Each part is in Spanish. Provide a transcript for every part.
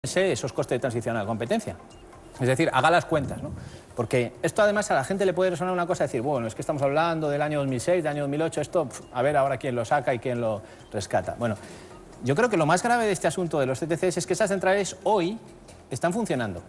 esos costes de transición a la competencia. Es decir, haga las cuentas, ¿no? Porque esto además a la gente le puede resonar una cosa, decir, bueno, es que estamos hablando del año 2006, del año 2008, esto, a ver ahora quién lo saca y quién lo rescata. Bueno, yo creo que lo más grave de este asunto de los CTCs es que esas centrales hoy están funcionando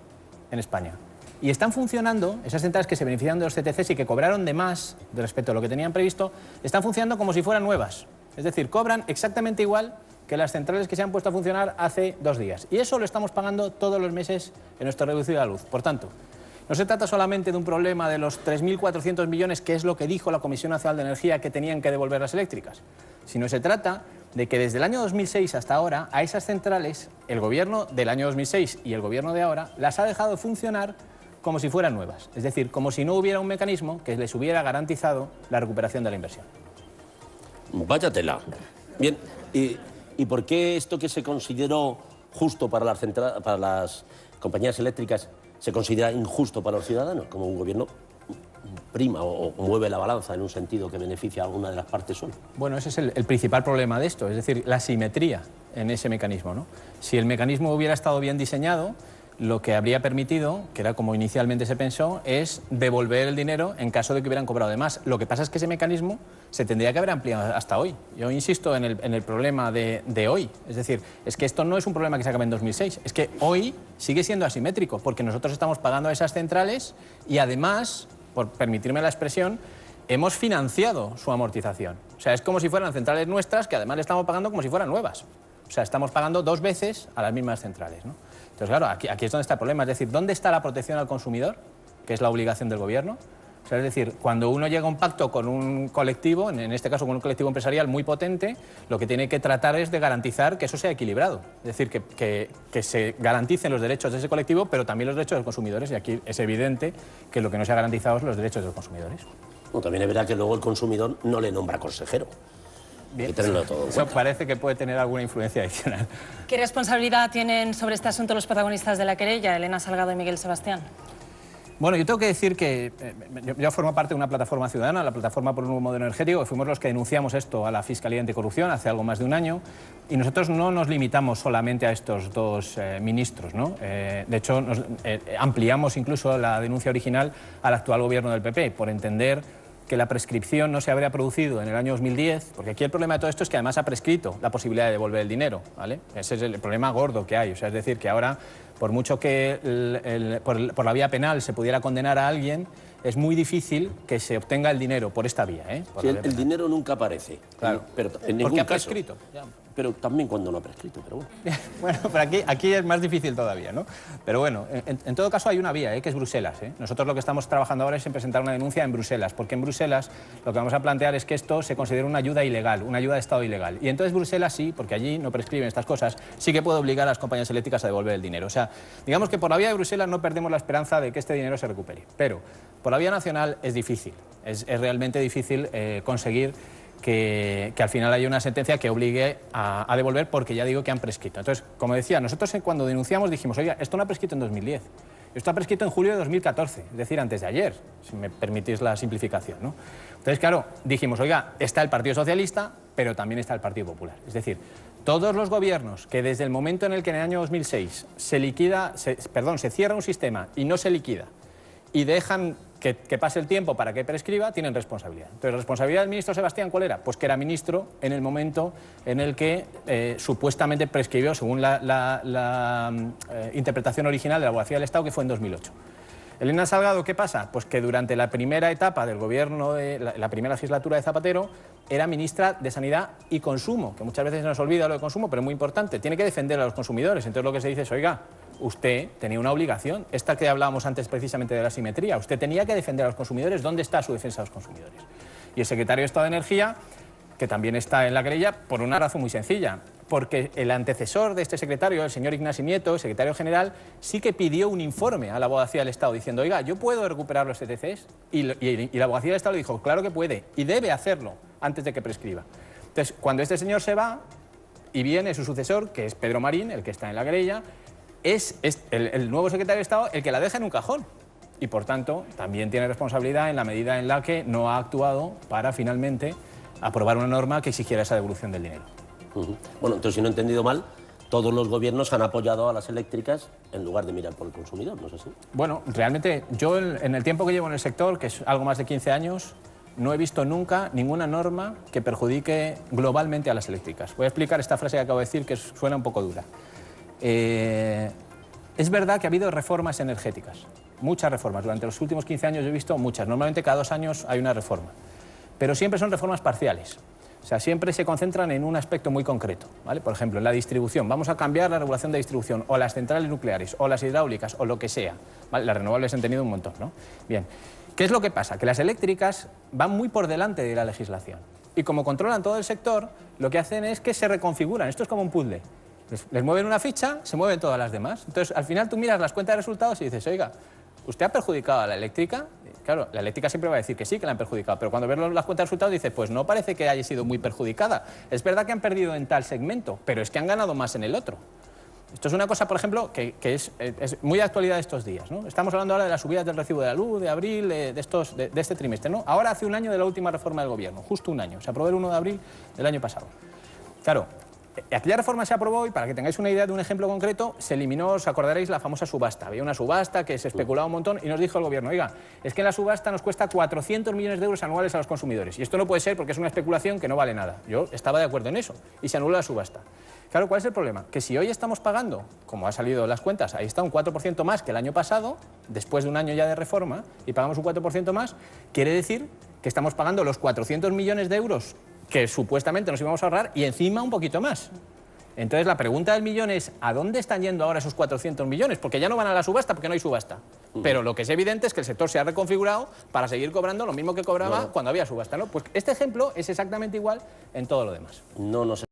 en España. Y están funcionando, esas centrales que se benefician de los CTCs y que cobraron de más de respecto a lo que tenían previsto, están funcionando como si fueran nuevas. Es decir, cobran exactamente igual que las centrales que se han puesto a funcionar hace 2 días. Y eso lo estamos pagando todos los meses en nuestro reducido de la luz. Por tanto, no se trata solamente de un problema de los 3.400 millones, que es lo que dijo la Comisión Nacional de Energía que tenían que devolver las eléctricas, sino se trata de que desde el año 2006 hasta ahora, a esas centrales, el gobierno del año 2006 y el gobierno de ahora las ha dejado funcionar como si fueran nuevas. Es decir, como si no hubiera un mecanismo que les hubiera garantizado la recuperación de la inversión. Vaya tela. Bien, ¿y por qué esto que se consideró justo para las compañías eléctricas se considera injusto para los ciudadanos? Como un gobierno prima o mueve la balanza en un sentido que beneficia a alguna de las partes solo. Bueno, ese es el principal problema de esto, es decir, la simetría en ese mecanismo, ¿no? Si el mecanismo hubiera estado bien diseñado, lo que habría permitido, que era como inicialmente se pensó, es devolver el dinero en caso de que hubieran cobrado de más. Lo que pasa es que ese mecanismo se tendría que haber ampliado hasta hoy. Yo insisto en el problema de hoy. Es decir, es que esto no es un problema que se acabe en 2006. Es que hoy sigue siendo asimétrico, porque nosotros estamos pagando a esas centrales y además, por permitirme la expresión, hemos financiado su amortización. O sea, es como si fueran centrales nuestras que además le estamos pagando como si fueran nuevas. O sea, estamos pagando 2 veces a las mismas centrales, ¿no? Entonces, claro, aquí es donde está el problema. Es decir, ¿dónde está la protección al consumidor? Que es la obligación del gobierno. O sea, es decir, cuando uno llega a un pacto con un colectivo, en este caso con un colectivo empresarial muy potente, lo que tiene que tratar es de garantizar que eso sea equilibrado. Es decir, que se garanticen los derechos de ese colectivo, pero también los derechos de los consumidores. Y aquí es evidente que lo que no se ha garantizado es los derechos de los consumidores. Bueno, también es verdad que luego el consumidor no le nombra consejero. Bien. Hay que tenerlo todo en Eso cuenta. parece que puede tener alguna influencia adicional. ¿Qué responsabilidad tienen sobre este asunto los protagonistas de la querella, Elena Salgado y Miguel Sebastián? Bueno, yo tengo que decir que yo formo parte de una plataforma ciudadana, la Plataforma por un Nuevo Modelo Energético, que fuimos los que denunciamos esto a la Fiscalía Anticorrupción hace algo más de un año, y nosotros no nos limitamos solamente a estos 2 ministros, ¿no? De hecho, ampliamos incluso la denuncia original al actual gobierno del PP, por entender que la prescripción no se habría producido en el año 2010, porque aquí el problema de todo esto es que además ha prescrito la posibilidad de devolver el dinero, ¿vale? Ese es el problema gordo que hay, o sea, es decir, que ahora, por mucho que por la vía penal se pudiera condenar a alguien, es muy difícil que se obtenga el dinero por esta vía, ¿eh? Sí, el dinero nunca aparece. Claro, pero en ningún porque ha caso. prescrito. Ya. Pero también cuando no ha prescrito, pero bueno. Bueno, pero aquí es más difícil todavía, ¿no? Pero bueno, en todo caso hay una vía, que es Bruselas, ¿eh? Nosotros lo que estamos trabajando ahora es en presentar una denuncia en Bruselas, porque en Bruselas lo que vamos a plantear es que esto se considere una ayuda ilegal, una ayuda de Estado ilegal. Y entonces Bruselas sí, porque allí no prescriben estas cosas, sí que puede obligar a las compañías eléctricas a devolver el dinero. O sea, digamos que por la vía de Bruselas no perdemos la esperanza de que este dinero se recupere. Pero por la vía nacional es difícil, es realmente difícil conseguir que al final haya una sentencia que obligue a devolver, porque ya digo que han prescrito. Entonces, como decía, nosotros cuando denunciamos dijimos, oiga, esto no ha prescrito en 2010, esto ha prescrito en julio de 2014, es decir, antes de ayer, si me permitís la simplificación, ¿no? Entonces, claro, dijimos, oiga, está el Partido Socialista, pero también está el Partido Popular. Es decir, todos los gobiernos que desde el momento en el que en el año 2006 se cierra un sistema y no se liquida, y dejan que pase el tiempo para que prescriba, tienen responsabilidad. Entonces, ¿la responsabilidad del ministro Sebastián cuál era? Pues que era ministro en el momento en el que supuestamente prescribió, según la interpretación original de la Abogacía del Estado, que fue en 2008. Elena Salgado, ¿qué pasa? Pues que durante la primera etapa del gobierno, la primera legislatura de Zapatero, era ministra de Sanidad y Consumo, que muchas veces se nos olvida lo de consumo, pero es muy importante. Tiene que defender a los consumidores. Entonces lo que se dice es, oiga, usted tenía una obligación, esta que hablábamos antes precisamente de la simetría, usted tenía que defender a los consumidores. ¿Dónde está su defensa a los consumidores? Y el secretario de Estado de Energía, que también está en la querella, por una razón muy sencilla, porque el antecesor de este secretario, el señor Ignasi Nieto, el secretario general, sí que pidió un informe a la Abogacía del Estado diciendo, oiga, ¿yo puedo recuperar los CTCs? Y la Abogacía del Estado le dijo, claro que puede, y debe hacerlo antes de que prescriba. Entonces, cuando este señor se va y viene su sucesor, que es Pedro Marín, el que está en la querella, es el nuevo secretario de Estado el que la deja en un cajón. Y, por tanto, también tiene responsabilidad en la medida en la que no ha actuado para finalmente aprobar una norma que exigiera esa devolución del dinero. Bueno, entonces, si no he entendido mal, todos los gobiernos han apoyado a las eléctricas en lugar de mirar por el consumidor, ¿no es así? Bueno, realmente yo en el tiempo que llevo en el sector, que es algo más de 15 años, no he visto nunca ninguna norma que perjudique globalmente a las eléctricas. Voy a explicar esta frase que acabo de decir, que suena un poco dura. Es verdad que ha habido reformas energéticas, muchas reformas. Durante los últimos 15 años yo he visto muchas. Normalmente cada 2 años hay una reforma, pero siempre son reformas parciales. O sea, siempre se concentran en un aspecto muy concreto, ¿vale? Por ejemplo, en la distribución. Vamos a cambiar la regulación de distribución, o las centrales nucleares, o las hidráulicas, o lo que sea, ¿vale? Las renovables han tenido un montón, ¿no? Bien. ¿Qué es lo que pasa? Que las eléctricas van muy por delante de la legislación. Y como controlan todo el sector, lo que hacen es que se reconfiguran. Esto es como un puzzle. Les mueven una ficha, se mueven todas las demás. Entonces, al final tú miras las cuentas de resultados y dices, oiga, ¿usted ha perjudicado a la eléctrica? Claro, la eléctrica siempre va a decir que sí, que la han perjudicado, pero cuando ves las cuentas de resultados dices, pues no parece que haya sido muy perjudicada. Es verdad que han perdido en tal segmento, pero es que han ganado más en el otro. Esto es una cosa, por ejemplo, que es muy de actualidad estos días, ¿no? Estamos hablando ahora de las subidas del recibo de la luz, de abril, de este trimestre, ¿no? Ahora hace un año de la última reforma del Gobierno, justo un año. Se aprobó el 1 de abril del año pasado. Claro, aquella reforma se aprobó y, para que tengáis una idea de un ejemplo concreto, se eliminó, os acordaréis, la famosa subasta. Había una subasta que se especulaba un montón y nos dijo el Gobierno, oiga, es que en la subasta nos cuesta 400 millones de euros anuales a los consumidores. Y esto no puede ser porque es una especulación que no vale nada. Yo estaba de acuerdo en eso y se anuló la subasta. Claro, ¿cuál es el problema? Que si hoy estamos pagando, como ha salido en las cuentas, ahí está un 4% más que el año pasado, después de un año ya de reforma, y pagamos un 4% más, quiere decir que estamos pagando los 400 millones de euros que supuestamente nos íbamos a ahorrar y encima un poquito más. Entonces la pregunta del millón es, ¿a dónde están yendo ahora esos 400 millones? Porque ya no van a la subasta, porque no hay subasta. Pero lo que es evidente es que el sector se ha reconfigurado para seguir cobrando lo mismo que cobraba cuando había subasta, ¿no? Pues este ejemplo es exactamente igual en todo lo demás. No nos